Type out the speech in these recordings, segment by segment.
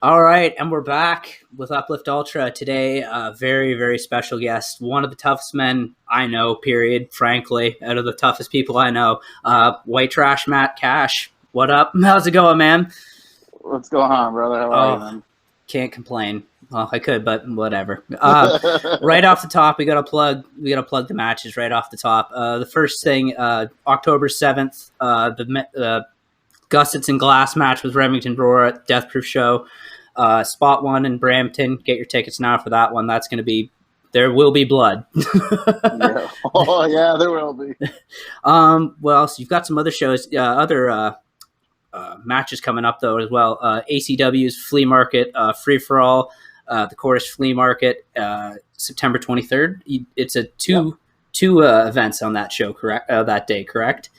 All right, and we're back with Uplift Ultra today. A very, very special guest, one of the toughest men I know. Period. Frankly, out of the toughest people I know, White Trash Matt Cash. What up? How's it going, man? What's going on, brother? How are you, Oh, man? can't complain. Well, I could, but whatever. Right off the top, we got to plug. We got to plug the matches right off the top. The first thing, October 7th, the Gussets and Glass match with Remington Roar at Death Proof Show. Spot one in Brampton. Get your tickets now for that one. That's going to be. There will be blood. Yeah. Oh, yeah, there will be. Well, so you've got some other shows, other matches coming up though as well. ACW's Flea Market, Free for All, the Chorus Flea Market, September 23rd. It's a Yep. two events on that show, correct? That day, correct?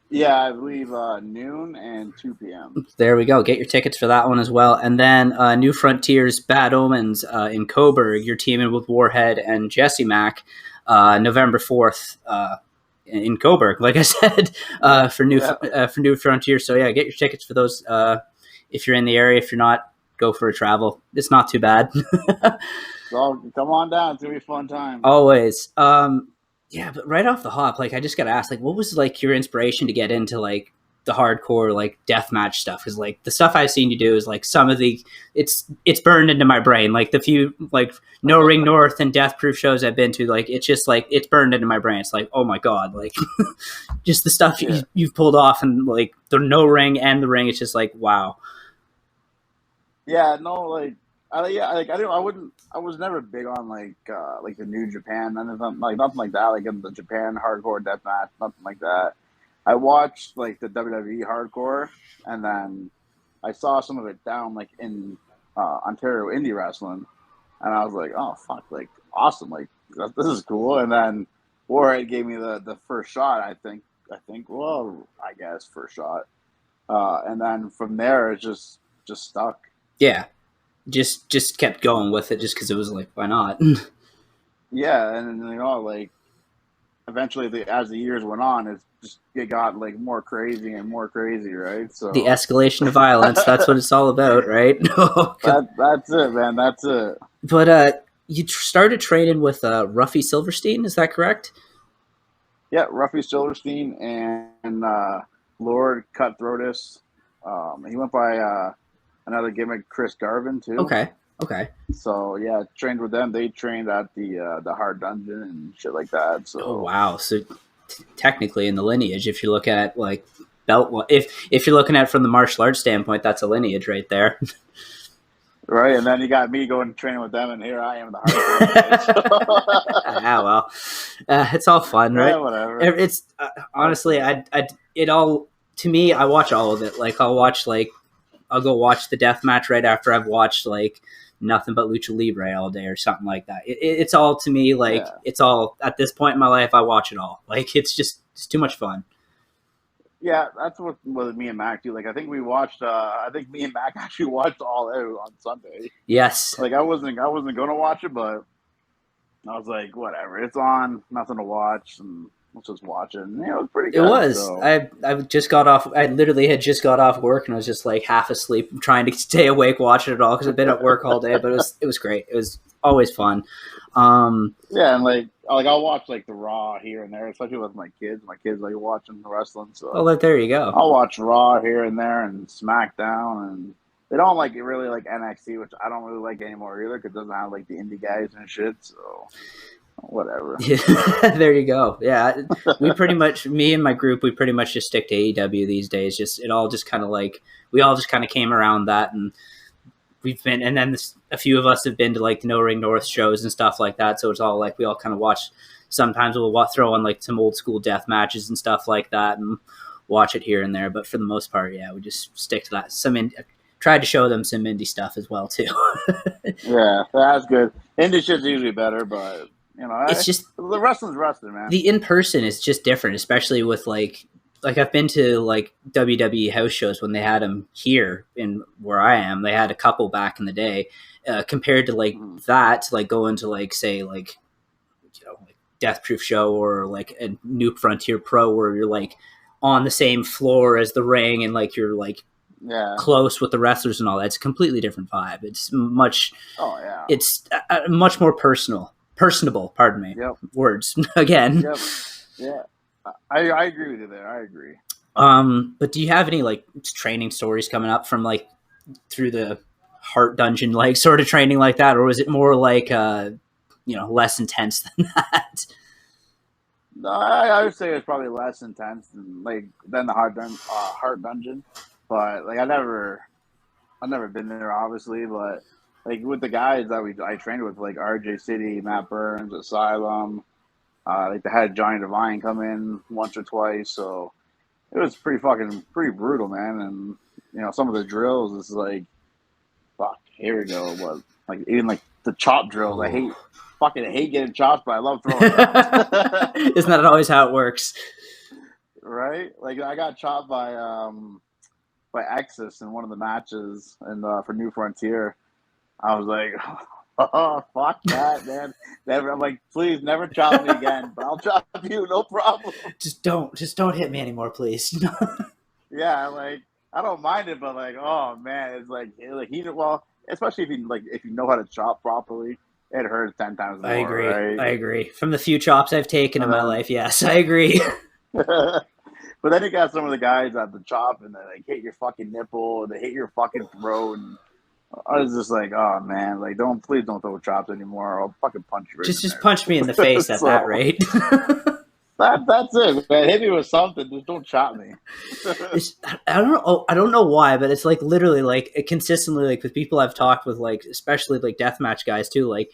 Yeah, I believe noon and 2 p.m. There we go. Get your tickets for that one as well. And then New Frontiers, Bad Omens in Coburg. You're teaming with Warhead and Jesse Mack, November 4th in Coburg. Like I said, Yeah. Yeah. for New Frontiers. So yeah, get your tickets for those if you're in the area. If you're not, go for a travel. It's not too bad. So come on down. It's going to be a fun time. Always. Yeah, but right off the hop, like I just gotta ask, like, what was like your inspiration to get into like the hardcore like deathmatch stuff? Because like the stuff I've seen you do is like some of the it's burned into my brain. Like the few like No Ring North and Death Proof shows I've been to, like it's just like it's burned into my brain. It's like, oh my god, like just the stuff Yeah. you've pulled off and like the No Ring and the Ring. It's just like wow. Yeah, no, I don't. I wouldn't. I was never big on like the New Japan, nothing like that. Like in the Japan hardcore deathmatch, nothing like that. I watched like the WWE hardcore, and then I saw some of it down like in Ontario indie wrestling, and I was like, oh fuck, like awesome, like this is cool. And then Warhead gave me the first shot. Well, I guess first shot, and then from there it just stuck. Yeah, just kept going with it just because it was like why not. Yeah, and then, like eventually, as the years went on, it got like more crazy and more crazy, right? The So escalation of violence. That's what it's all about, right? that's it, man. That's it. But you started training with Ruffy Silverstein, is that correct? Yeah, Ruffy Silverstein and Lord Cutthroatus. He went by another gimmick, Chris Garvin too. Okay, okay. So yeah, trained with them. They trained at the hard dungeon and shit like that. Oh So wow. So technically, in the lineage, if you look at like belt, if you're looking at it from the martial arts standpoint, that's a lineage right there. right, and then you got me going training with them, and here I am in the hardcore lineage. Ah, well, it's all fun, Yeah, right? whatever. It's honestly, it all to me. I watch all of it. Like I'll go watch the death match right after I've watched like nothing but lucha libre all day or something like that. It's all to me like Yeah. it's all at this point in my life. I watch it all. Like it's too much fun. Yeah, that's what with me and Mac do. Like, I think we watched. I think me and Mac actually watched All Out on Sunday. Yes, Like, I wasn't gonna watch it, but I was like, whatever, it's on, nothing to watch, and let's just watch it. And it was pretty it good. was. So I just got off. I literally had just got off work and I was just like half asleep, trying to stay awake watching it all because I've been at work all day. But it was great. It was always fun. Um, yeah, and like I'll watch like the Raw here and there, especially with my kids. My kids like watching the wrestling, so well, there you go. I'll watch Raw here and there and SmackDown, and they don't like it really like NXT, which I don't really like anymore either because it doesn't have like the indie guys and shit. So whatever. There you go. Yeah, we pretty much, me and my group, we pretty much just stick to AEW these days. Just it all just kind of like we all just kind of came around that, and we've been, and then a few of us have been to like the No Ring North shows and stuff like that. So it's all like we all kind of watch. Sometimes we'll throw on like some old school death matches and stuff like that, and watch it here and there. But for the most part, yeah, we just stick to that. Tried to show them some indie stuff as well too. Yeah, that's good. Indie shit's usually better, but It's just the wrestling's wrestling, man. the in person is just different, especially with like I've been to like WWE house shows when they had them here in where I am. They had a couple back in the day, compared to like Mhm. that to like go into like say like like Death Proof show or like a New Frontier Pro where you're like on the same floor as the ring and like you're like Yeah. close with the wrestlers and all that. It's a completely different vibe. Oh yeah. It's much more personable. Pardon me, Yep. words again. Yep. Yeah. I agree with you there. I agree. But do you have any like training stories coming up from like through the heart dungeon, like sort of training like that, or was it more like less intense than that? No, I would say it's probably less intense than the heart dungeon, but like I've never been there obviously, but like with the guys that I trained with, like RJ City, Matt Burns, Asylum, like they had Johnny Devine come in once or twice, so it was pretty brutal, man. And some of the drills is like, fuck, here we go. What like even like the chop drills, Oh. fucking hate getting chopped, but I love throwing chops. Isn't that always how it works? Right? Like I got chopped by Axis in one of the matches and for New Frontier. I was like, oh fuck that, man. Never. I'm like, please never chop me again, but I'll chop you, no problem. Just don't hit me anymore, please. Yeah, like I don't mind it, but like, oh man, it's like he well, especially if you know how to chop properly, it hurts 10 times I more, agree. right? I agree. From the few chops I've taken in my And life, yes, I agree. then but then you got some of the guys at the chop and they like hit your fucking nipple, they hit your fucking throat, and I was just like, oh man, like please don't throw chops anymore. I'll fucking punch you right just in just punch me in the there. face at that So rate. that's it, man. Hit me with something, just don't chop me. I don't know why, but it's like literally like it consistently like with people I've talked with, like especially like deathmatch guys too, like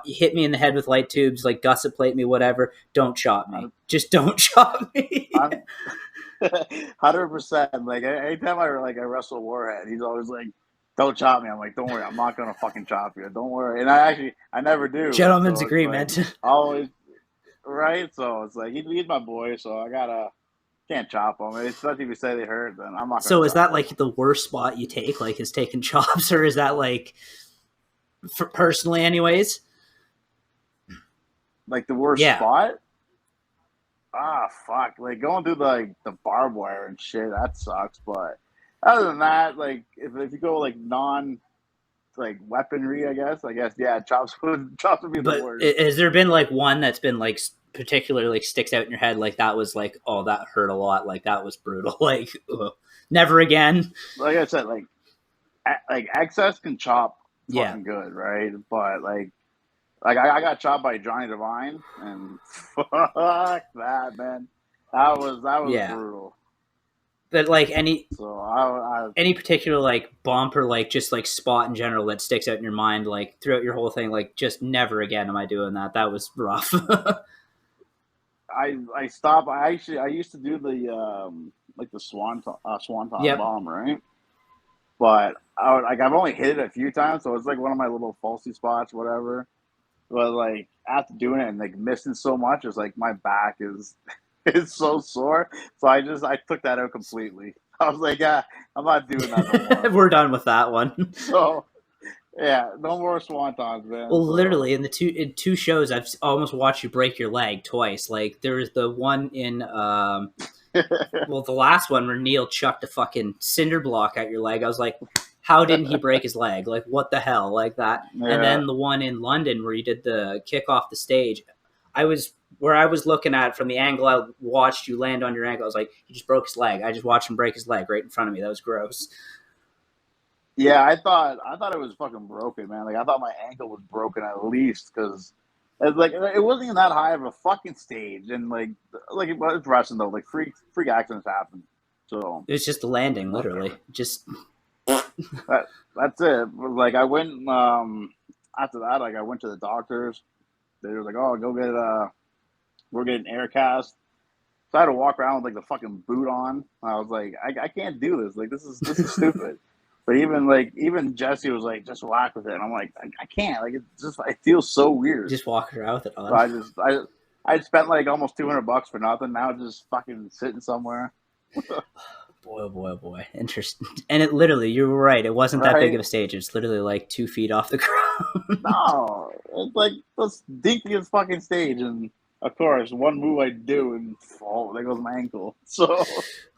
hit me in the head with light tubes, like gusset plate me, whatever. Don't chop me. I'm, Just don't chop me. I'm 100%. Like anytime I wrestle Warhead, he's always like, "Don't chop me." I'm like, "Don't worry, I'm not gonna fucking chop you. Don't worry." And I never do. Gentleman's So it's like agreement. always right. So it's like he's my boy, so I gotta can't chop him. Especially if you say they hurt, then I'm not gonna So is chop that him. like the worst spot you take? Like is taking chops, or is that like personally, anyways? Like the worst Yeah, spot. Ah, fuck. Like going through the barbed wire and shit, that sucks. But other than that, like if you go like non like weaponry, I guess yeah, chops would be the but worst. has there been like one that's been like particularly like sticks out in your head? Like that was like, oh, that hurt a lot. Like that was brutal. Like ugh. Never again. Like I said, like excess can chop Yeah, fucking good, right? But like I got chopped by Johnny Devine, and fuck that, man. That was yeah. brutal. But like any So I any particular like bump or like just like spot in general that sticks out in your mind like throughout your whole thing, like just never again am I doing that. That was rough. I stopped. I used to do the like the swanton Yep. bomb, right? But I've only hit it a few times, so it's like one of my little falsy spots, whatever. But like after doing it and like missing so much, it's like my back is is so sore. So I took that out completely. I was like, yeah, I'm not doing that no more. We're done with that one. So yeah, no more swantons, man. Well, So literally in two shows, I've almost watched you break your leg twice. Like there was the one in well, the last one where Neil chucked a fucking cinder block at your leg. I was like, how didn't he break his leg? Like what the hell, like that. And yeah, then the one in London where you did the kick off the stage, I was where I was looking at from the angle I watched you land on your ankle. I was like, he just broke his leg. I just watched him break his leg right in front of me. That was gross. yeah. I thought it was fucking broken, man. Like I thought my ankle was broken at least because. It wasn't even that high of a fucking stage, and it's wrestling though. Like freak accidents happen, so It was just the landing, literally. Just that's it. Like I went after that, like I went to the doctors. They were like, "Oh, go get we're getting air cast." So I had to walk around with like the fucking boot on. I was like, I can't do this. Like this is stupid. But even Jesse was like, just whack with it. And I'm like, I can't. Like it feels so weird. just walking around with it So on. I spent like almost $200 for nothing. Now just fucking sitting somewhere. Boy, oh boy, oh boy. Interesting. And it literally, you were right. It wasn't that big Right? of a stage. It's literally like 2 feet off the ground. No, it's like the dinkiest fucking stage, and of course, one move I do and fall. There goes my ankle. So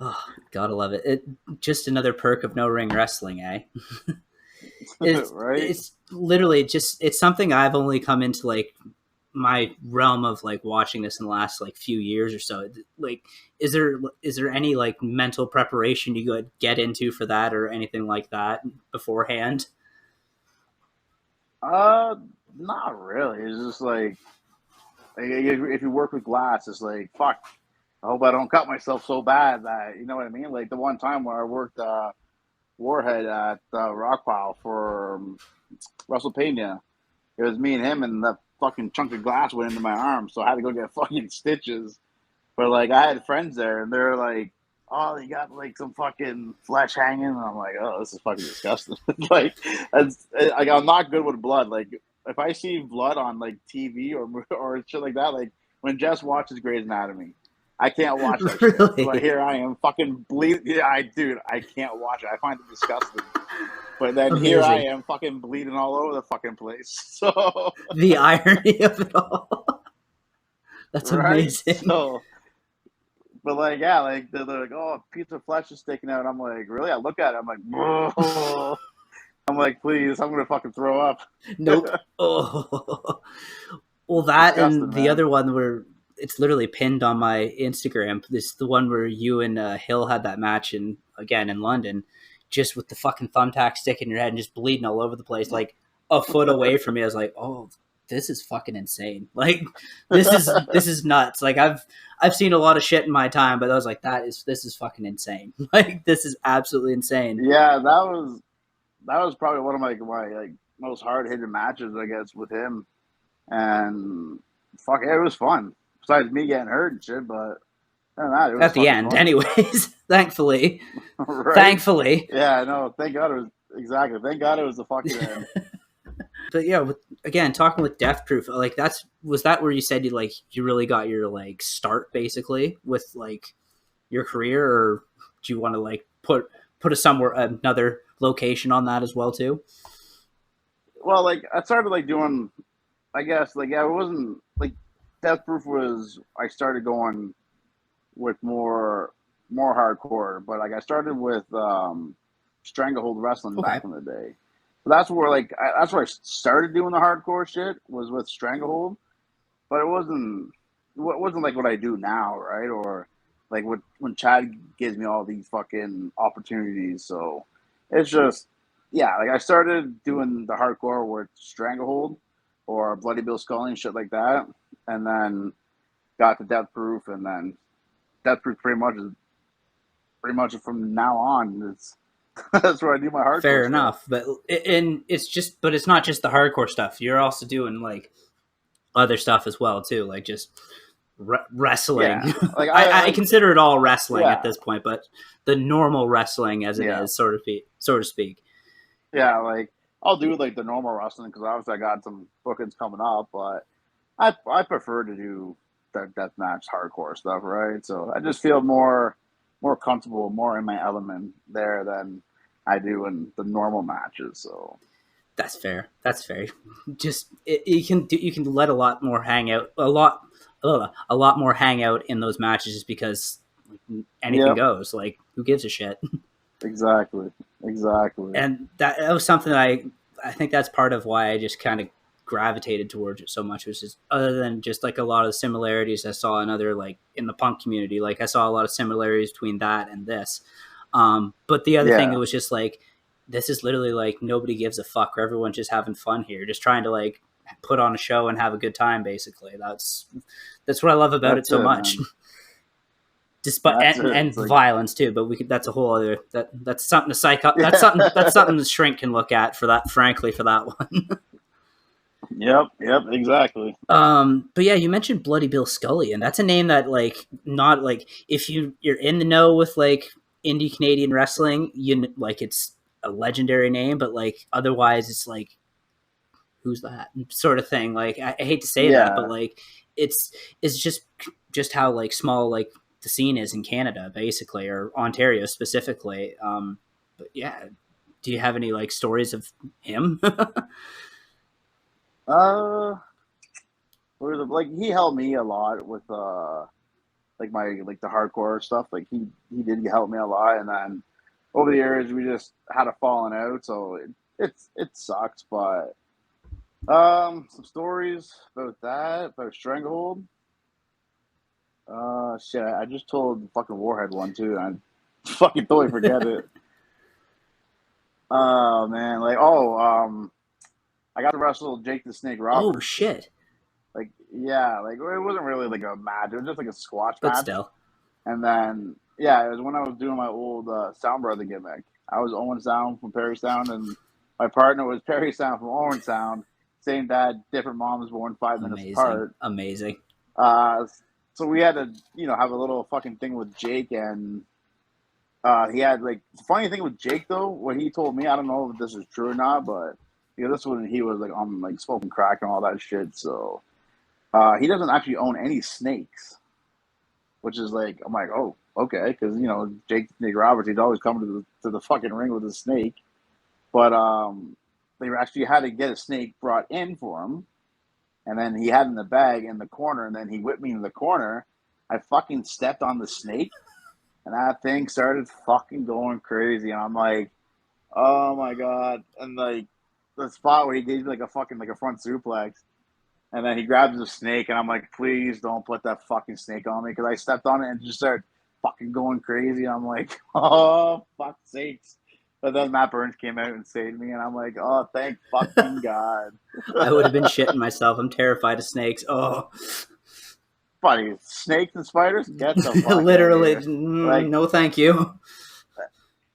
Oh, gotta love it. It just another perk of no ring wrestling, eh? it's right. it's literally just it's something I've only come into like my realm of like watching this in the last like few years or so. Like, is there any like mental preparation you could get into for that or anything like that beforehand? Uh, Not really. It's just like if you work with glass, it's like fuck. I hope I don't cut myself so bad that you know what I mean. Like the one time where I worked Warhead at Rockpile for WrestleMania, it was me and him, and that fucking chunk of glass went into my arm, so I had to go get fucking stitches. But like I had friends there, and they're like, "Oh, they got like some fucking flesh hanging," and I'm like, "Oh, this is fucking disgusting." Like I'm not good with blood. Like if I see blood on like TV or shit like that, like when Jess watches Grey's Anatomy, I can't watch that shit. But Really here I am, fucking bleed. Yeah, I can't watch it. I find it disgusting. But then here I amazing. am, fucking bleeding all over the fucking place. So The irony of it all. That's right, amazing. but like, yeah, like they're like, oh, a piece of flesh is sticking out. I'm like, really? I look at it. I'm like, whoa. I'm like, please, I'm gonna fucking throw up. Nope. Oh, well, that and Disgusting, the man. other one where it's literally pinned on my Instagram. This the one where you and Hill had that match in again in London, just with the fucking thumbtack stick in your head and just bleeding all over the place, like a foot away from me. I was like, oh, this is fucking insane. Like this is nuts. Like I've seen a lot of shit in my time, but I was like, this is fucking insane. Like this is absolutely insane. Yeah, that was probably one of my like most hard hitting matches, I guess, with him. And fuck, yeah, it was fun. Besides me getting hurt and shit, but other than that, it was At the fucking end, fun. anyways. Thankfully, Right? thankfully. Yeah, no, thank God it was exactly. Thank God it was the fucking end. But yeah, again, talking with Death Proof, like was that where you said you really got your like start basically with like your career, or do you want to like put a somewhere another location on that as well too? Well, like I started like doing, I guess, like yeah, it wasn't like Death Proof was. I started going with more hardcore, but like I started with Stranglehold Wrestling Okay, back in the day. So that's where that's where I started doing the hardcore shit was with Stranglehold, but it wasn't like what I do now, right? Or like what when Chad gives me all these fucking opportunities. So it's just yeah, like I started doing the hardcore with Stranglehold or Bloody Bill Scully and shit like that, and then got to Death Proof, and then Death Proof pretty much from now on. It's that's where I do my hardcore fair stuff. enough. And it's not just the hardcore stuff. You're also doing like other stuff as well too, like just Yeah, wrestling. like I I like consider it all wrestling at yeah this point, but the normal wrestling as it yeah is, so to speak. yeah like I'll do like the normal wrestling because obviously I got some bookings coming up, but I prefer to do the deathmatch hardcore stuff, right? So I just feel more comfortable, more in my element there than I do in the normal matches. So That's fair. That's fair. Just you can let a lot more hang out, a lot more hang out in those matches, just because like, anything yep, goes. Like who gives a shit? exactly, exactly. And that was something that I think that's part of why I just kind of gravitated towards it so much, was just other than just like a lot of the similarities I saw in other like in the punk community. Like I saw a lot of similarities between that and this. But the other thing, it Yeah, was just like this is literally like nobody gives a fuck. Everyone's just having fun here, just trying to like put on a show and have a good time. Basically, that's what I love about it that's so it, much. man. Despite That's it. and It's like violence too, but we could that's a whole other that's something to psych up. That's yeah. something the shrink can look at for that. Frankly, for that one. Yep, exactly. But yeah, you mentioned Bloody Bill Scully, and that's a name that like not like if you're in the know with like indie Canadian wrestling, like it's a legendary name, but like otherwise it's like who's that sort of thing. Like I hate to say that, but Yeah. like it's it's just how like small like the scene is in Canada, basically, or Ontario specifically. But yeah, do you have any like stories of him? Uh, like he helped me a lot with like my like the hardcore stuff. Like he did help me a lot, and then over the years we just had a falling out, so it sucks. But some stories about that about Stranglehold. Shit, I just told the fucking Warhead one too, and I fucking totally forget it. Oh man, like I got to wrestle Jake the Snake Oh Roberts. shit! Like yeah, like it wasn't really like a match. It was just like a squash But match. still, And then yeah, it was when I was doing my old Sound Brother gimmick. I was Owen Sound from Perry Sound, and my partner was Perry Sound from Owen Sound. Same dad, different moms, born 5 minutes amazing, apart. amazing. Uh, so we had to, have a little fucking thing with Jake, and he had like the funny thing with Jake though, what he told me, I don't know if this is true or not, but this one he was like on like smoking crack and all that shit. So he doesn't actually own any snakes, which is like I'm like, oh, okay, because Jake Snake Roberts, he's always coming to the fucking ring with a snake, but they actually had to get a snake brought in for him, and then he had in the bag in the corner, and then he whipped me in the corner. I fucking stepped on the snake, and that thing started fucking going crazy, and I'm like, oh my god, and like the spot where he gave me like a fucking like a front suplex. And then he grabs the snake, and I'm like, please don't put that fucking snake on me, because I stepped on it and just started fucking going crazy. And I'm like, oh, fuck sakes. But then Matt Burns came out and saved me, and I'm like, oh, thank fucking God. I would have been shitting myself. I'm terrified of snakes. Oh, Buddy, snakes and spiders, get the fuck out of literally, here. Like, no, thank you.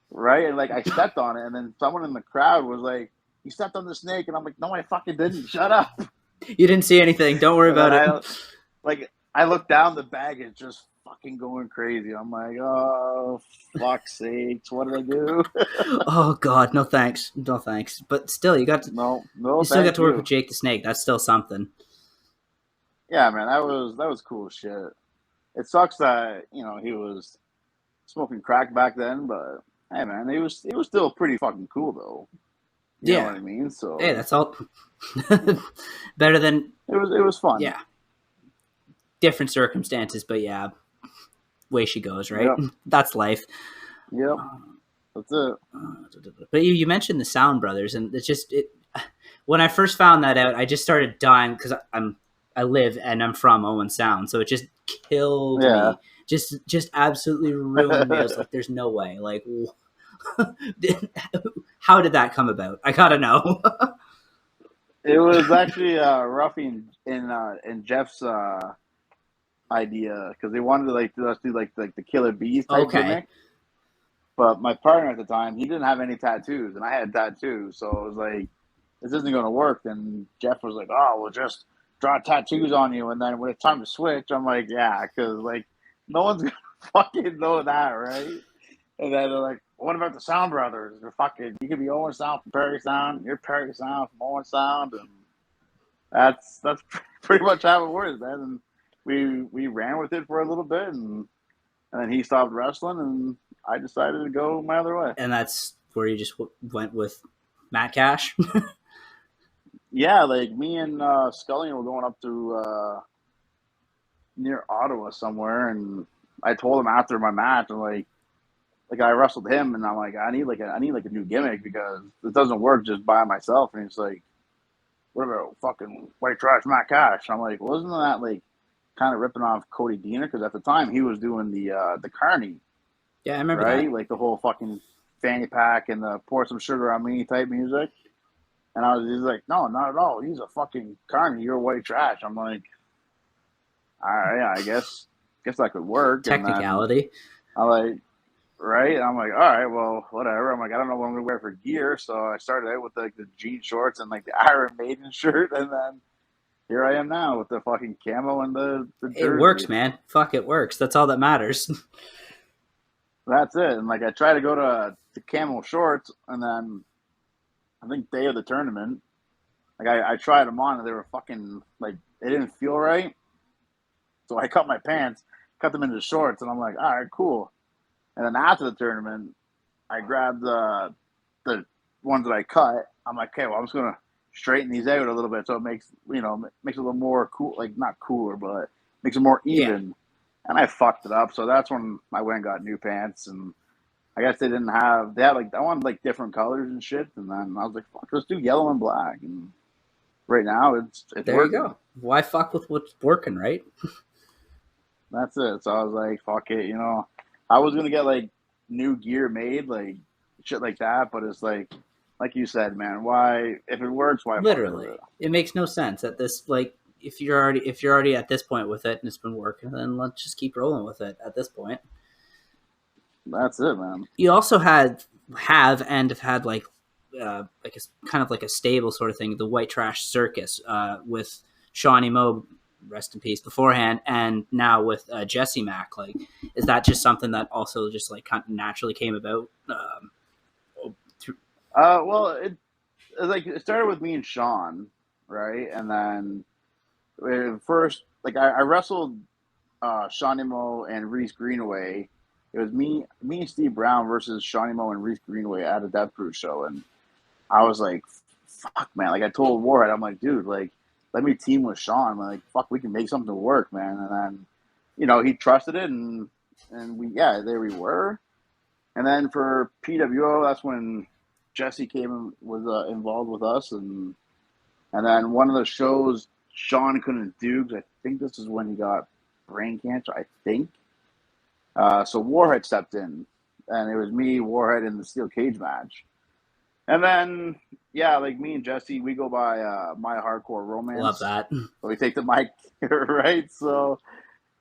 right? And like, I stepped on it, and then someone in the crowd was like, you stepped on the snake. And I'm like, no, I fucking didn't. Shut up. You didn't see anything. Don't worry And then about it. I look down, the bag is just fucking going crazy. I'm like, oh fuck's sakes, what did I do? Oh God, no thanks, no thanks. But still, No, you no, still got thank to work with you. Jake the Snake. That's still something. Yeah, man, that was cool shit. It sucks that he was smoking crack back then, but hey, man, he was still pretty fucking cool though. You know Yeah. what I mean? Hey, So that's all. Better than it was fun. yeah. Different circumstances, but yeah, way she goes, right? Yep, That's life. yep, that's it. But you mentioned the Sound Brothers, and it's just it. When I first found that out, I just started dying because I live and I'm from Owen Sound, so it just killed Yeah. me. Just absolutely ruined me. I was like, "There's no way." Like, how did that come about? I gotta know. It was actually Ruffy and Jeff's idea, because they wanted to like us do like the Killer Bees type Okay, gimmick. But my partner at the time, he didn't have any tattoos, and I had tattoos, so it was like, this isn't going to work. And Jeff was like, "Oh, we'll just draw tattoos on you, and then when it's time to switch," I'm like, "Yeah," because like no one's gonna fucking know that, right? And then they're like, "What about the Sound Brothers? They're fucking, you could be Owen Sound from Perry Sound, you're Perry Sound from Owen Sound," and that's pretty much how it works, man. And we ran with it for a little bit, and then he stopped wrestling, and I decided to go my other way. and that's where you just went with Matt Cash. Yeah, like me and Scully were going up to near Ottawa somewhere, and I told him after my match, and like I wrestled him, and I'm like, I need like a new gimmick, because it doesn't work just by myself. And he's like, "What about fucking white trash Matt Cash?" I'm like, wasn't that like kind of ripping off Cody Deaner? Because at the time he was doing the Carney, Yeah, I remember that. right? Like the whole fucking fanny pack and the pour some sugar on me type music. And he's like, "No, not at all. He's a fucking Carney. You're white trash." I'm like, all right, yeah, guess that could work. And then Technicality. I'm like, right? And I'm like, all right, well, whatever. I'm like, I don't know what I'm gonna wear for gear. So I started out with like the jean shorts and like the Iron Maiden shirt, and then here I am now with the fucking camo and the It works, jersey. man. Fuck, it works. That's all that matters. That's it. And like I try to go to camo shorts, and then I think day of the tournament, like I tried them on, and they were fucking like they didn't feel right. So I cut my pants, cut them into shorts, and I'm like, all right, cool. And then after the tournament, I grabbed the ones that I cut. I'm like, okay, well, I'm just gonna straighten these out a little bit so it makes makes it a little more cool, like not cooler, but makes it more Yeah, even. And I fucked it up, so that's when I went and got new pants. And I guess they had like I wanted like different colors and shit, and then I was like, fuck, let's do yellow and black. And right now it's there you working. go. Why fuck with what's working, right? That's it. So I was like, fuck it, I was gonna get like new gear made, like shit like that, but it's like you said, man, why if it works, why fuck with Literally, it? it makes no sense at this. Like, if you're already at this point with it and it's been working, then let's just keep rolling with it. At this point, That's it, man. you also have had like a kind of like a stable sort of thing, the White Trash Circus, with Shawnee Mo, rest in peace, beforehand, and now with Jesse Mack. Like, is that just something that also just like kind of naturally came about? Through, Well, it started with me and Sean, right? And then first, like I wrestled Shawnee Mo and Reese Greenaway. It was me and Steve Brown versus Shawnee Mo and Reese Greenaway at a Death Proof show, and I was like, "Fuck, man!" Like I told Warhead, I'm like, "Dude, like let me team with Sean. I'm like, fuck, we can make something work, man." And then, he trusted it, and there we were. And then for PWO, that's when Jesse came was involved with us, and then one of the shows Sean couldn't do because I think this is when he got brain cancer. I think. So Warhead stepped in, and it was me, Warhead, in the steel cage match. And then, yeah, like me and Jesse, we go by My Hardcore love Romance. that. So we take the mic, right? So,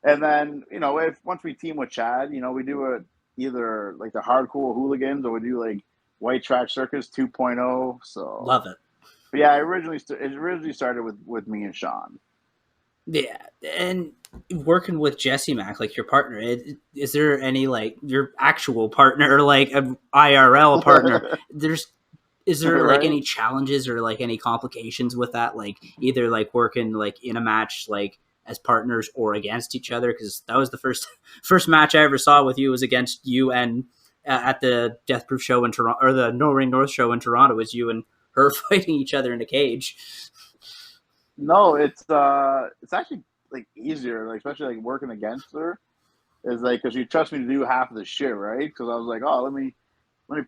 and then, if once we team with Chad, we do it either like the Hardcore Hooligans or we do like White Trash Circus 2.0. So, Love it. but yeah, it originally started with me and Sean. Yeah, and working with Jesse Mack, like your partner, is there any like your actual partner, or like an IRL partner? Is there like Right? any challenges or like any complications with that? Like either like working like in a match like as partners or against each other? Because that was the first match I ever saw with you was against you and at the Death Proof show in Toronto, or the No Ring North show in Toronto, was you and her fighting each other in a cage. No, it's actually like easier, like especially like working against her is like because you trust me to do half of the shit, right? Because I was like, oh, let me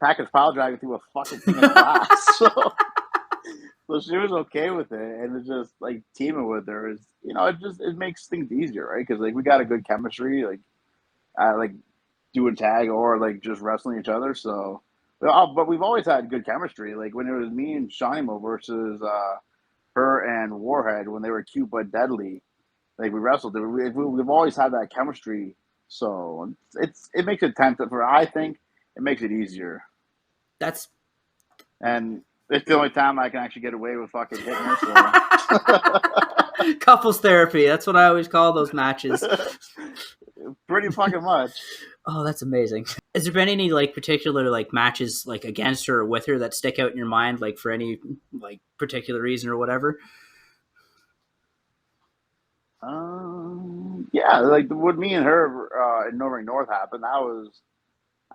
package Pile Dragon through a fucking thing of glass. So she was okay with it, and it's just like teaming with her is, it makes things easier, right? Because like we got a good chemistry, like doing tag or like just wrestling each other. So, but we've always had good chemistry. Like when it was me and Shinimo versus her and Warhead when they were cute but deadly, like we wrestled. We've always had that chemistry. So it makes it tempting for. I think it makes it easier, That's and it's the only time I can actually get away with fucking hitting her. So. couples therapy. That's what I always call those matches. Pretty fucking much. Oh, that's amazing. Has there been any like particular like matches like against her or with her that stick out in your mind, like for any like particular reason or whatever? Yeah, like what me and her in No Ring North happened. That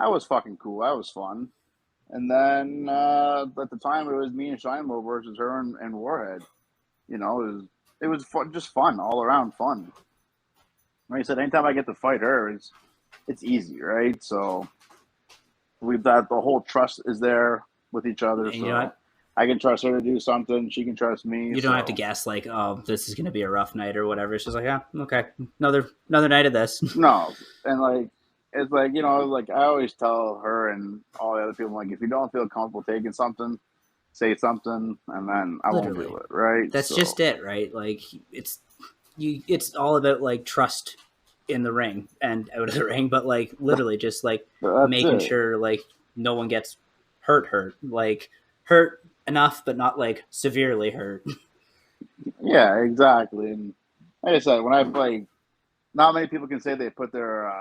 was fucking cool. That was fun. And then at the time, it was me and Shinemo versus her and Warhead. It was fun, just fun all around fun. Like I said, anytime I get to fight her, it's easy, right? So we've got the whole trust is there with each other. And you know So what? I can trust her to do something. She can trust me. You don't have to So guess like, oh, this is gonna be a rough night or whatever. It's just like, yeah, okay, another night of this. no, and like it's like like I always tell her and all the other people, like if you don't feel comfortable taking something, say something, and then I won't Literally, do it, right? that's So just it, right? Like it's all about like trust in the ring and out of the ring, but like literally just like that's making it. sure like no one gets hurt, like hurt enough, but not like severely hurt. Yeah, exactly. And like I said, when I like, not many people can say they put their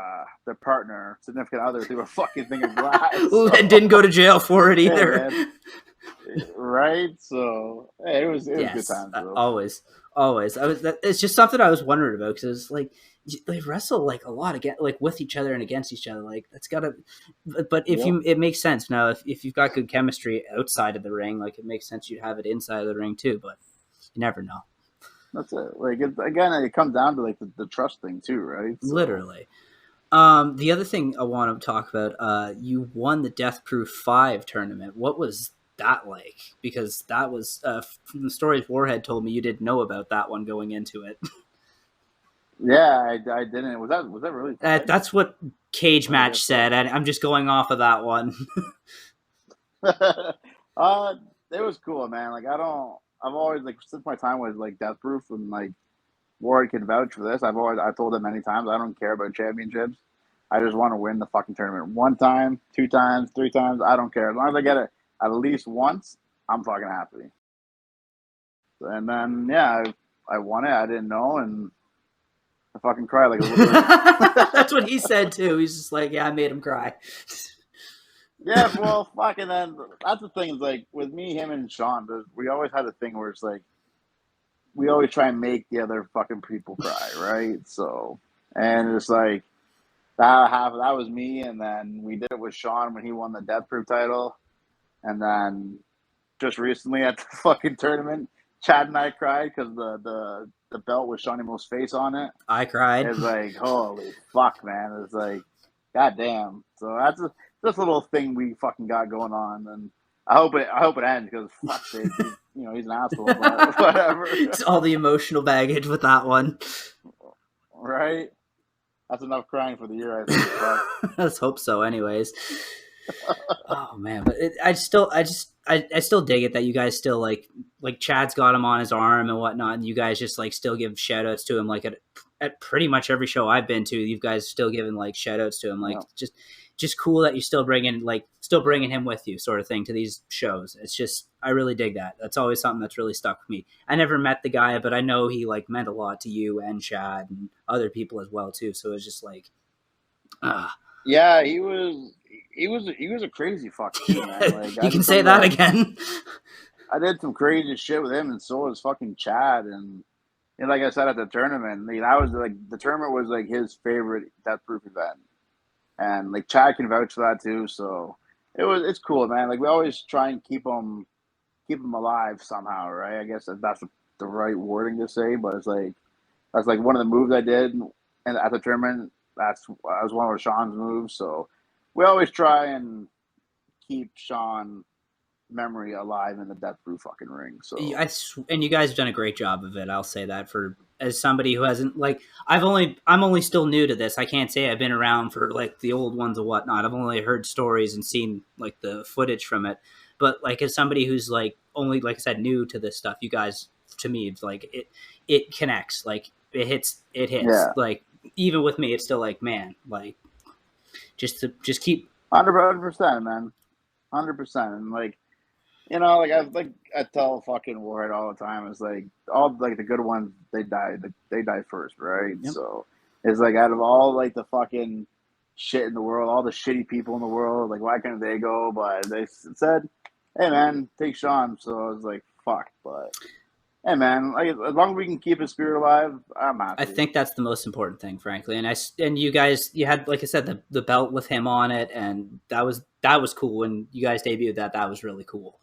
partner, significant other, through a fucking thing of glass. And So didn't go to jail for it hey, either. man, right? So hey, it was good Yes, times though. always. always. It's just something I was wondering about because it's like they wrestle like a lot again, like with each other and against each other. Like that's gotta. But if Yep. you, it makes sense now. If you've got good chemistry outside of the ring, like it makes sense you'd have it inside of the ring too. But you never know. That's it. Like again, it comes down to like the trust thing too, right? So Literally. The other thing I want to talk about, you won the Death Proof 5 tournament. What was that like? Because that was, from the stories Warhead told me, you didn't know about that one going into it. yeah, I didn't. Was that really five? That's what Cage I Match guess said, so. and I'm just going off of that one. uh, it was cool, man. Like I don't. I've always like since my time was like Death Proof and like Ward can vouch for this. I told him many times I don't care about championships. I just want to win the fucking tournament one time, two times, three times. I don't care as long as I get it at least once. I'm fucking happy. And then yeah, I won it. I didn't know, and I fucking cried like a little baby. That's what he said too. He's just like, yeah, I made him cry. Yeah, well, fucking then that's the thing is like with me, him, and Sean, we always had a thing where it's like we always try and make the other fucking people cry, right? So, and it's like that was me, and then we did it with Sean when he won the Death Proof title, and then just recently at the fucking tournament, Chad and I cried because the belt with Shawnee Mo's face on it. I cried. It's like holy fuck, man! It's like goddamn. So that's this little thing we fucking got going on, and I hope it ends because fuck sake, he's an asshole, but whatever, It's all the emotional baggage with that one. right? That's enough crying for the year, I think. Fuck. Let's hope so. Anyways, oh man, but I still dig it that you guys still like Chad's got him on his arm and whatnot, and you guys just like still give shout outs to him like at pretty much every show I've been to. You guys still giving like shout outs to him, like Yeah. just cool that you still bringing him with you, sort of thing, to these shows. It's just I really dig that. That's always something that's really stuck with me. I never met the guy, but I know he like meant a lot to you and Chad and other people as well too. So it's just like, ah. Yeah, he was a crazy fuck too, man. Like You can say that again. I did some crazy shit with him, and so was fucking Chad. And like I said at the tournament, I was like the tournament was like his favorite Death Proof event, and like Chad can vouch for that too. So it's cool, man. Like we always try and keep him alive somehow, right? I guess that's the right wording to say, but it's like that's like one of the moves I did, and at the tournament, that was one of Sean's moves. So we always try and keep Sean memory alive in the Death Proof fucking ring. So And you guys have done a great job of it. I'll say that for as somebody who hasn't like I'm only still new to this. I can't say I've been around for like the old ones and whatnot. I've only heard stories and seen like the footage from it. But like as somebody who's like only like I said new to this stuff, you guys to me it's like it connects. Like it hits. yeah, Like even with me, it's still like man, like just keep 100%, man, 100%, and like. I tell fucking Warhead all the time. It's like all like the good ones they die first, right? yep. So it's like out of all like the fucking shit in the world, all the shitty people in the world, like why couldn't they go? But they said, "Hey man, take Sean." So I was like, "Fuck!" But hey man, like as long as we can keep his spirit alive, I'm I happy. think that's the most important thing, frankly. And you guys, you had like I said, the belt with him on it, and that was cool. When you guys debuted that, that was really cool.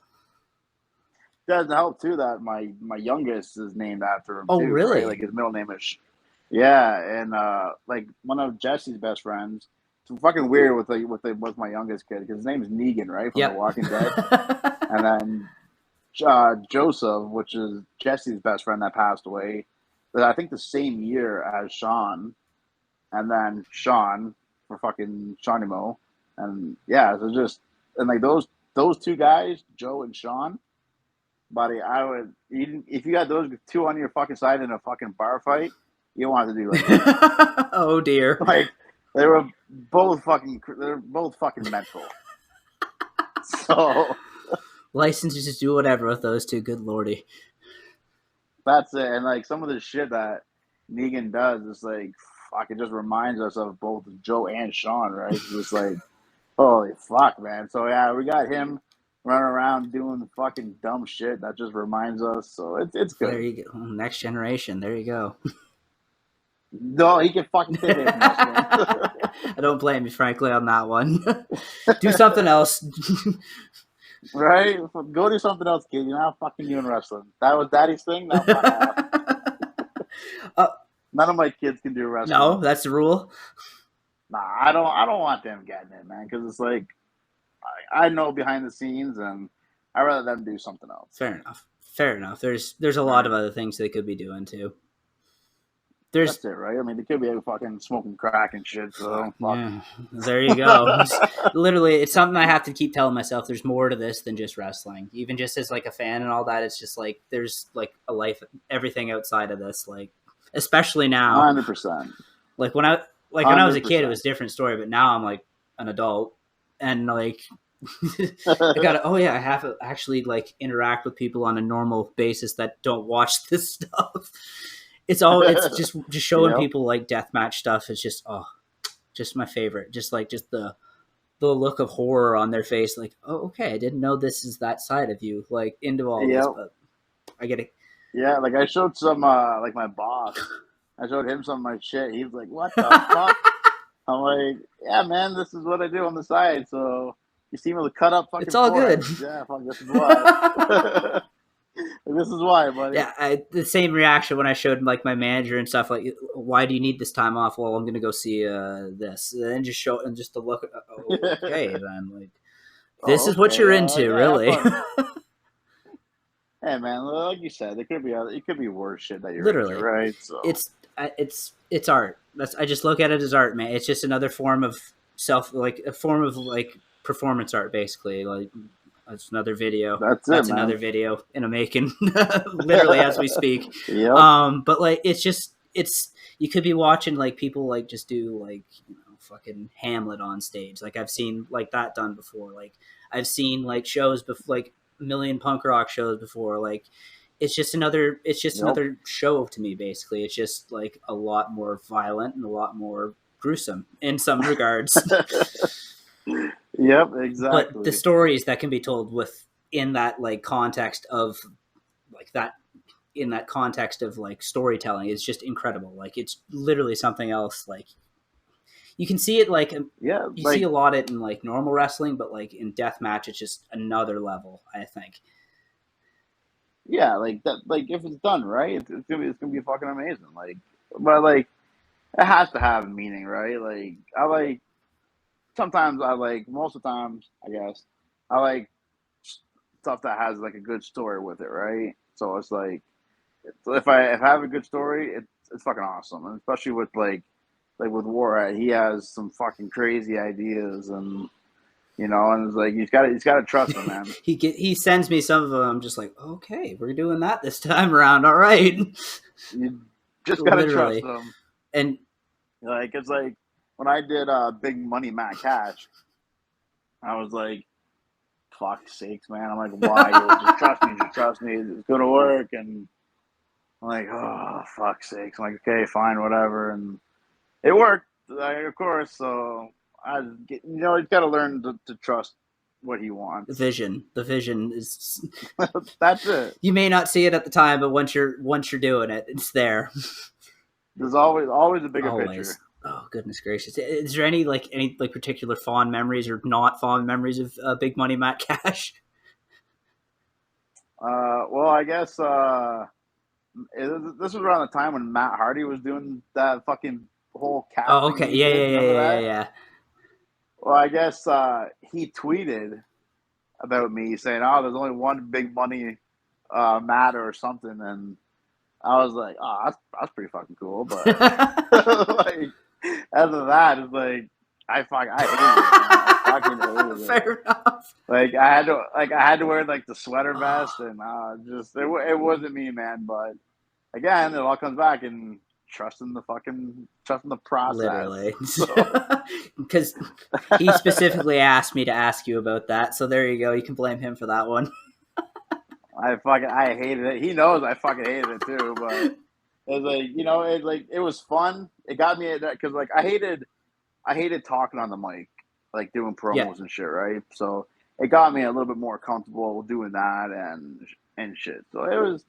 Doesn't help too that my youngest is named after him Oh, too, right? really? Like his middle name is yeah, and like one of Jesse's best friends. It's fucking weird with my youngest kid because his name is Negan, right, from The Yep. Walking Dead, and then Joseph, which is Jesse's best friend that passed away, I think the same year as Sean, and then Sean for fucking Shawnee Mo, and yeah, so just and like those two guys, Joe and Sean, buddy, I would if you got those two on your fucking side in a fucking bar fight, you don't have to do anything. Oh dear. Like they're both fucking mental. So Licenses to do whatever with those two. Good lordy. that's it. And like some of the shit that Negan does is like fuck. It just reminds us of both Joe and Sean, right? It's just like holy fuck, man. So yeah, we got him. running around doing fucking dumb shit that just reminds us. So it's There good. you go. Next generation. There you go. No, he can fucking stay away from wrestling. I don't blame you, frankly, on that one. Do something else. Right? Go do something else, kid. You're not fucking doing wrestling. That was daddy's thing. Now fuck off. uh, None of my kids can do no, wrestling. that's the rule. Nah, I don't. I don't want them getting it, man. Because it's like I know behind the scenes, and I'd rather them do something else. Fair enough. Fair enough. There's a lot Right? of other things they could be doing too. There's That's it, right? I mean, they could be fucking smoking crack and shit. fuck So fuck. yeah. There you go. Literally, it's something I have to keep telling myself. There's more to this than just wrestling. Even just as like a fan and all that, it's just like there's like a life, everything outside of this. Like especially now, 100%. like when I was a kid, it was a different story. But now I'm like an adult, and like I gotta. Oh yeah, I have to actually like interact with people on a normal basis that don't watch this stuff. It's just showing Yep. people like deathmatch stuff is just just my favorite. Just the look of horror on their face, like, oh okay, I didn't know this is that side of you, like into all this, Yep. but I get it. Yeah, like I showed some like my boss. I showed him some of my shit. He's like, "What the fuck?" I'm like, "Yeah, man, this is what I do on the side." So you see me with cut up It's fucking all good. foreheads. Yeah, fuck, this is why. This is why, buddy. Yeah, the same reaction when I showed like my manager and stuff. Like, why do you need this time off? Well, I'm gonna go see this, and just show and just to look. Okay, then like this Oh, is what okay. you're into, Yeah, have really. fun. Hey, man, like you said, there could be it could be worse shit that you're into, Literally, right? So, it's art. I just look at it as art, man. It's just another form of like a form of like performance art, basically. Like that's another video. that's it, That's man. another video in a making, literally as we speak. Yep. But like it's you could be watching like people like just do like fucking Hamlet on stage. Like I've seen like that done before. Like I've seen like shows before, like a million punk rock shows before. Like it's just Yep. another show to me. Basically, it's just like a lot more violent and a lot more gruesome in some regards. Yep. But the Exactly. stories that can be told with in that like context of like that in that context of like storytelling is just incredible. Like it's literally something else. Like you can see it like Yeah. you see Like a lot of it in like normal wrestling, but like in deathmatch, it's just another level. I think. yeah. Like that. Like if it's done right, it's gonna be fucking amazing. Like, but like it has to have meaning, right? Like I like sometimes I like most of the times I guess I like stuff that has like a good story with it, right? So it's like so if I have a good story, it's fucking awesome, and especially with like with War, he has some fucking crazy ideas, and and it's like he's got to trust him, man. He sends me some of them. I'm just like, okay, we're doing that this time around. All right, You just got to trust literally. him. And Like it's like when I did Big Money Matt Cash, I was like, fuck sakes, man. I'm like, why? Just trust me, just trust me. It's gonna work, and I'm like, oh fuck sakes. I'm like, okay, fine, whatever, and it worked, of course. So he's got to learn to trust what he wants. the vision is. That's it. You may not see it at the time, but once you're doing it, it's there. There's always a bigger Always. picture. Oh goodness gracious! Is there any like particular fond memories or not fond memories of Big Money Matt Cash? Well, I guess this was around the time when Matt Hardy was doing that fucking whole Oh, casting okay. he Yeah, did. yeah, yeah, Remember yeah, yeah, that? yeah. Well, I guess he tweeted about me saying, "Oh, there's only one big money Matt or something," and I was like, "Oh, that's pretty fucking cool." But like, after that, it's like I hated it, man. I fucking hated it. Fair enough. Like I had to wear like the sweater vest, and just it wasn't me, man. But again, it all comes back and trusting the process. Literally, So because he specifically asked me to ask you about that. So there you go. You can blame him for that one. I hated it. He knows I fucking hated it too, but it was like it was fun. It got me at that because I hated talking on the mic, like doing Yeah, promos and shit, right? So it got me a little bit more comfortable doing that and shit. So it was,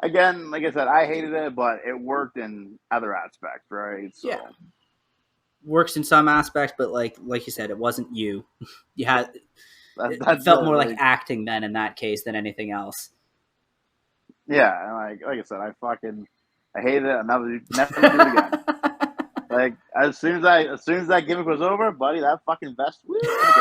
again, like I said, I hated it, but it worked in other aspects, right? Yeah, So works in some aspects, but like you said, it wasn't you. You had it that's felt it. more like Like, acting then in that case than anything else. yeah, and like I said, I hated it. I'll never do it again. Like as soon as that gimmick was over, buddy, that fucking vest, woo, in the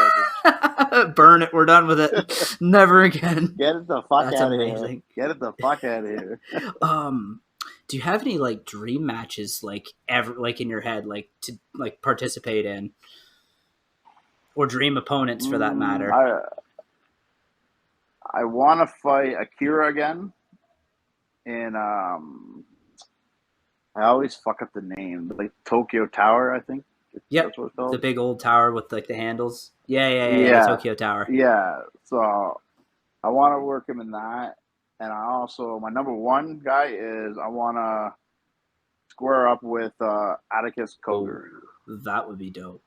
garbage. Burn it. We're done with it. Never again. Get it the fuck That's out of here. amazing. Get it the fuck out of here. Um, do you have any like dream matches like ever like in your head like to like participate in or dream opponents for that Mm, matter? I want to fight Akira again, and I always fuck up the name, like Tokyo Tower, I think Yep, that's what it's the called. big old tower with like the handles. Yeah. The Yeah, Tokyo Tower. yeah. So I want to work him in that, and I also my number one guy is I want to square up with Atticus Oh, Cogar. that would be dope.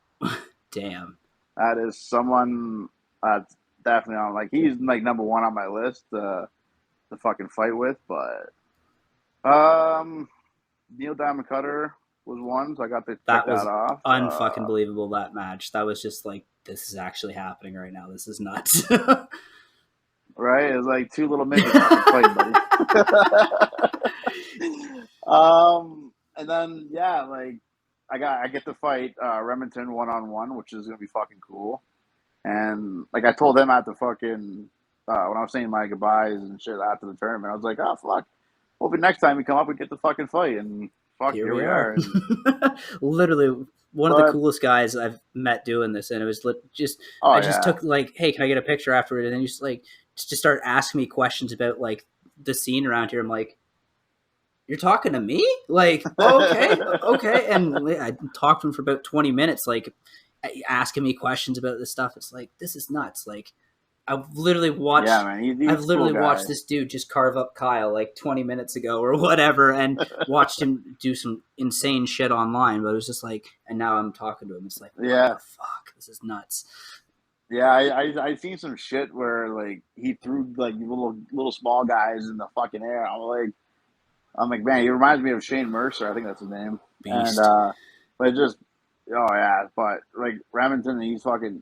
Damn. That is someone that's definitely on. Like he's like number one on my list to fucking fight with, but Neil Diamond Cutter was one, so I got to check That that was off. unfucking believable. That match. That was just like this is actually happening right now. This is nuts. Right, it was like two little midgets fucking fighting, buddy. And then yeah, like I get to fight Remington 1-on-1, which is gonna be fucking cool. And like I told him at the fucking when I was saying my goodbyes and shit after the tournament, I was like, oh fuck, hopefully next time we come up we get the fucking fight. And fuck, Here here we we are. are. And Literally one of the but coolest guys I've met doing this, and it was just oh I just yeah, took like, hey, can I get a picture afterward? And then you just start asking me questions about like the scene around here. I'm like, you're talking to me? Like, okay. And I talked to him for about 20 minutes, like asking me questions about this stuff. It's like, this is nuts. Like, I've literally yeah, watched. man, I've he's a cool literally watched guy. this dude just carve up Kyle like 20 minutes ago or whatever, and watched him do some insane shit online. But it was just like, and now I'm talking to him. It's like, what Yeah, the fuck? This is nuts. yeah, I seen some shit where like he threw like little small guys in the fucking air. I'm like, man, he reminds me of Shane Mercer. I think that's his name. And Beast. but just oh yeah, but like Remington, he's awesome,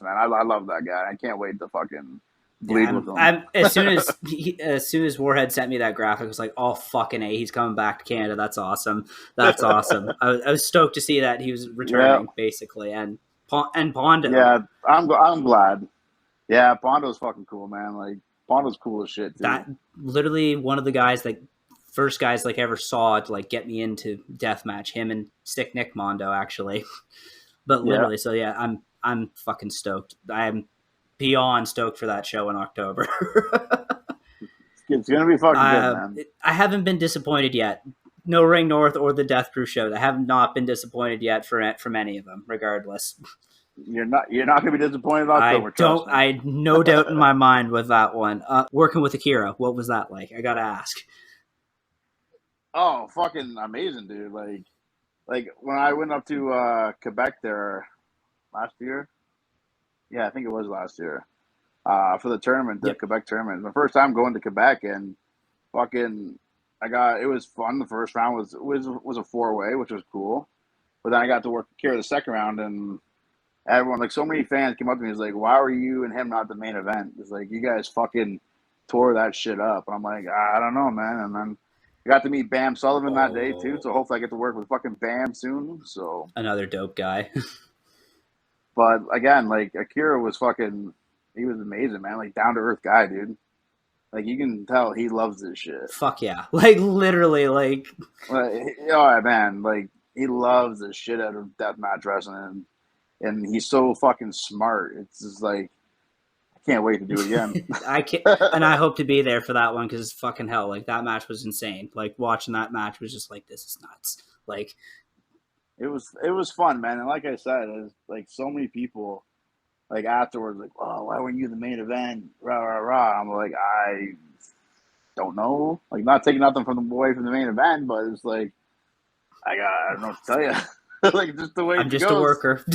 man. I love that guy. I can't wait to fucking Yeah, bleed with him. I'm as soon as Warhead sent me that graphic, I was like, oh fucking a, he's coming back to Canada. That's awesome. That's awesome. I was stoked to see that he was Yeah, returning basically, and Pondo. yeah, I'm glad. Yeah, Pondo's fucking cool, man. Like Pondo's cool as shit too. That literally one of the guys like first guys like ever saw to like get me into deathmatch. Him and Sick Nick Mondo actually, but Yeah, literally. So yeah, I'm fucking stoked. I'm beyond stoked for that show in October. it's gonna be fucking good, man. I haven't been disappointed yet. No Ring North or the Death Crew show. I have not been disappointed yet from any of them. Regardless, You're not gonna be disappointed in I October. Trust don't. me. I no doubt in my mind with that one. Working with Akira, what was that like? I gotta ask. Oh, fucking amazing, dude. Like when I went up to Quebec there last year. Yeah, I think it was last year. For the tournament, the Yep. Quebec tournament. My first time going to Quebec, and fucking, it was fun. The first round was a 4-way, which was cool. But then I got to work carry the second round, and everyone, like so many fans, came up to me. Was like, "Why were you and him not the main event?" It's like you guys fucking tore that shit up. And I'm like, I don't know, man. And then I got to meet Bam Sullivan that day too. So Oh, hopefully I get to work with fucking Bam soon. So, another dope guy. but again, like Akira was fucking, he was amazing, man. Like down to earth guy, dude. Like you can tell he loves this shit. Fuck yeah! Like literally, like Oh man, like he loves the shit out of deathmatch wrestling, and he's so fucking smart. It's just like I can't wait to do it again. I can and I hope to be there for that one because fucking hell, like that match was insane. Like watching that match was just like this is nuts. Like it was fun, man. And like I said, it was like so many people like afterwards, like, oh, why weren't you the main event? Rah rah rah. I'm like, I don't know. Like not taking nothing from the away from the main event, but it's like I don't know what to tell you. Like just the way I'm it just a goes. worker.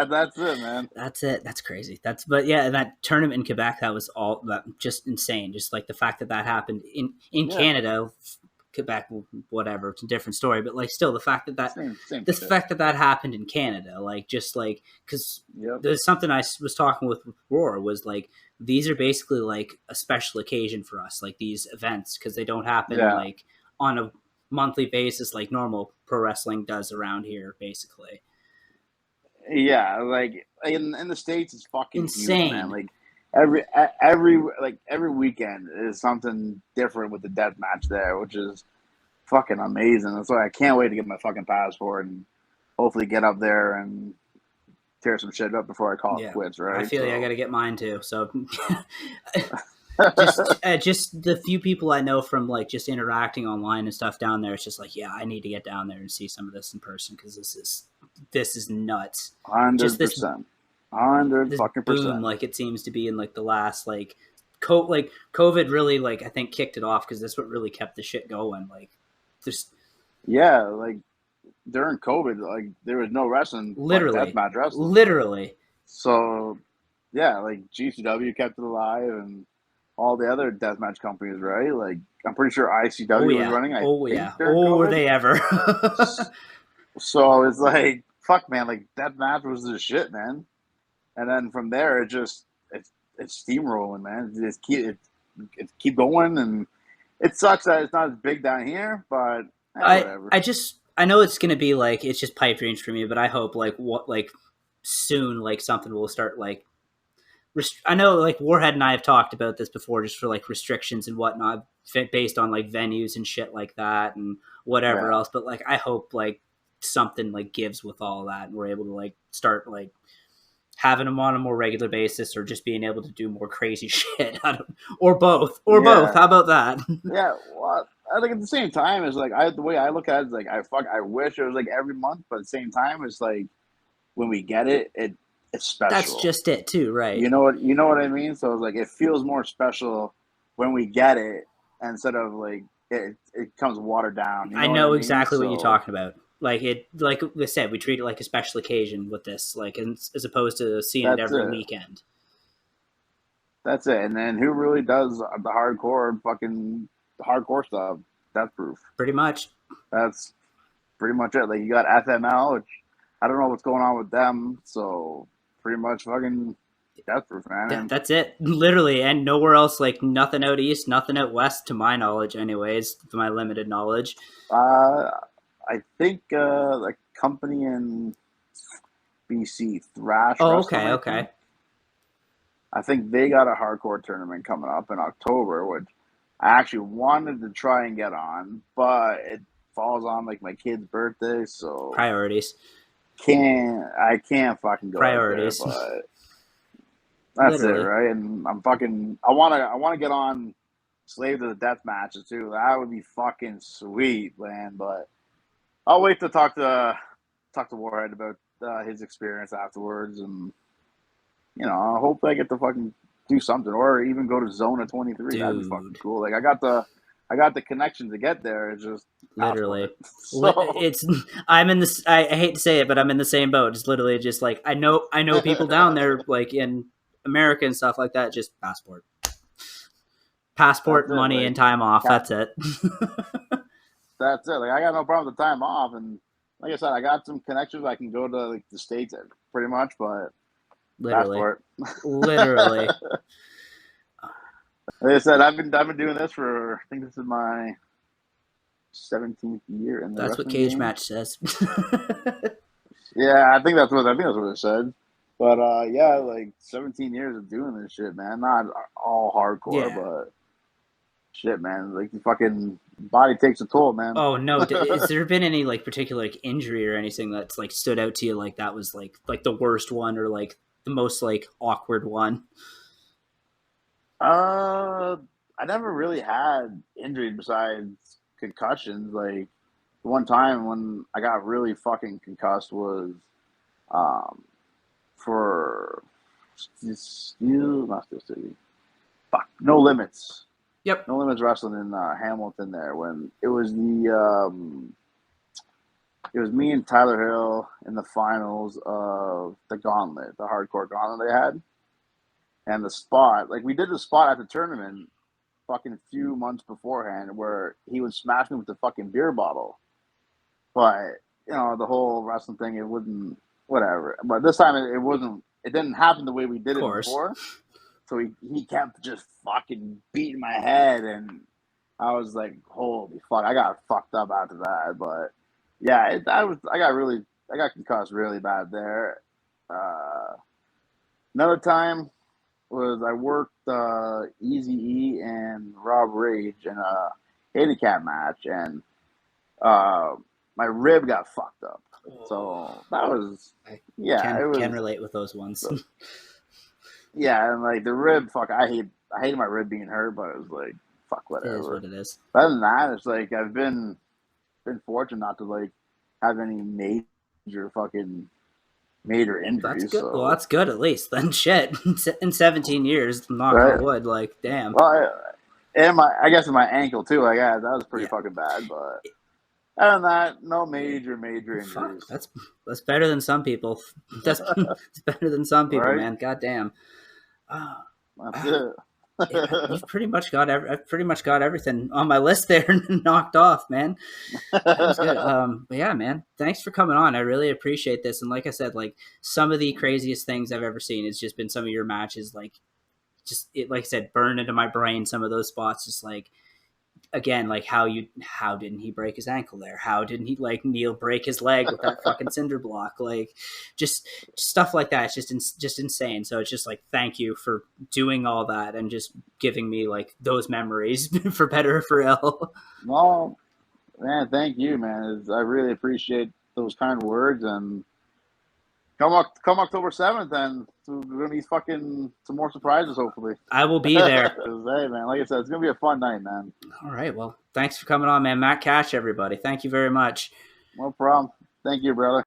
That's it, man. That's it. That's crazy. But yeah, that tournament in Quebec, that was all that just insane. Just like the fact that that happened in Yeah, Canada, Quebec, whatever. It's a different story, but like still the fact that same the shit. fact that that happened in Canada, like just like because Yep. there's something I was talking with Roar was like these are basically like a special occasion for us, like these events because they don't happen Yeah. like on a monthly basis like normal pro wrestling does around here, basically. Yeah, like in the States, it's fucking huge, man. Insane. Like every weekend is something different with the death match there, which is fucking amazing. That's why I can't wait to get my fucking passport and hopefully get up there and tear some shit up before I call it Yeah, quits, I right? feel like I got So to get mine too. So just the few people I know from like just interacting online and stuff down there, it's just like, yeah, I need to get down there and see some of this in person because this is nuts. Just hundred percent, hundred this fucking boom, percent. like it seems to be in like the last like COVID really like I think kicked it off because that's what really kept the shit going. Like there's Yeah, like during COVID, like there was no wrestling but literally, deathmatch wrestling. literally, So yeah, like GCW kept it alive and all the other deathmatch companies, right? Like I'm pretty sure oh ICW was yeah, running, I oh think, yeah, during oh were COVID. they ever? So it's like fuck, man. Like deathmatch was the shit, man. And then from there, it's steamrolling, man. It keep going, and it sucks that it's not as big down here, but I whatever. I just I know it's gonna be like it's just pipe dreams for me, but I hope like what like soon like something will start like I know like Warhead and I have talked about this before, just for like restrictions and whatnot, based on like venues and shit like that and whatever Yeah, else. But like I hope like something like gives with all of that, and we're able to like start like having them on a more regular basis, or just being able to do more crazy shit, or both, or both. yeah, How about that? yeah. Well, I think at the same time, it's like the way I look at it is like I wish it was like every month, but at the same time, it's like when we get it, it's That's special. just it too, right? You know what I mean? So it's like it feels more special when we get it instead of like it comes watered down. You I know what I know mean? exactly what you're So talking about. Like I said, we treat it like a special occasion with this, like as opposed to seeing it that's every it. weekend. That's it. And then who really does the hardcore fucking hardcore stuff? That's proof. Pretty much. That's pretty much it. Like you got FML, which I don't know what's going on with them. So pretty much fucking that's proof, man. And That's it, literally, and nowhere else. Like nothing out east, nothing out west, to my knowledge, anyways. To my limited knowledge. uh, I think the company in BC, Thrash Oh, Wrestling, okay, I think. okay. I think they got a hardcore tournament coming up in October, which I actually wanted to try and get on, but it falls on like my kid's birthday, so Priorities, I can't fucking go out there. priorities, But that's it, literally. right? And I wanna get on Slave to the Death matches too. That would be fucking sweet, man. But I'll wait to talk to Warhead about his experience afterwards, and I hope I get to fucking do something, or even go to Zona 23. That'd be fucking Dude, cool. Like I got the connection to get there. It's just literally. passport. So It's I'm in this. I hate to say it, but I'm in the same boat. It's literally just like I know people down there, like in America and stuff like that. Just that's passport, it. money, Like and time off. cap. That's it. That's it. Like I got no problem with the time off, and like I said, I got some connections. I can go to like the states pretty much, but Literally, passport. literally. Like I said, I've been doing this for I think this is my 17th year in the That's what wrestling Cage game. Match says. Yeah, I think that's what it said. But yeah, like 17 years of doing this shit, man. Not all hardcore, Yeah. but shit, man. Like the fucking body takes a toll, man. Oh no! Has there been any like particular like injury or anything that's like stood out to you? Like that was like the worst one, or like the most like awkward one? uh, I never really had injuries besides concussions. Like the one time when I got really fucking concussed was um for not Steel City. Fuck, No Limits. Yep. No Limits Wrestling in Hamilton there when it was It was me and Tyler Hill in the finals of the gauntlet, the hardcore gauntlet they had. And the spot, like we did the spot at the tournament fucking few months beforehand where he would smash me with the fucking beer bottle. But, the whole wrestling thing, it wouldn't, whatever. But this time it wasn't, it didn't happen the way we did Of it course. before. So he kept just fucking beating my head. And I was like, holy fuck, I got fucked up after that. But yeah, I got concussed really bad there. Another time was I worked Easy E and Rob Rage in a handicap match, and uh, my rib got fucked up. So that was, I yeah, it can was, relate with those ones. yeah, and like the rib, fuck, I hated my rib being hurt, but it was like, fuck, It is whatever. what it is. Other than that, it's like I've been fortunate not to like have any major That's injuries. good. Well, So that's good at least. Then shit, in 17 years, knock on right, wood. Like, damn. well, and I guess in my ankle too. Like, yeah, that was pretty Yeah. fucking bad, but. Other than that, no major Fuck. injuries. That's better than some people. That's better than some people, Right? man. God damn. Uh, That's uh, it. you've pretty much got I've pretty much got everything on my list there knocked off, man. That was good. But yeah, man, thanks for coming on. I really appreciate this. And like I said, like some of the craziest things I've ever seen has just been some of your matches. Like just it, like I said, burned into my brain. Some of those spots, just like again, like how didn't he break his ankle there? How didn't he like Neil break his leg with that fucking cinder block? Like just stuff like that. It's just insane. So it's just like thank you for doing all that and just giving me like those memories for better or for ill. No, man, thank you, man. I really appreciate those kind words. And come October 7th, and we're gonna be fucking some more surprises, hopefully. I will be there. 'Cause, hey, man, like I said, it's gonna be a fun night, man. All right. Well, thanks for coming on, man. Matt Cash, everybody. Thank you very much. No problem. Thank you, brother.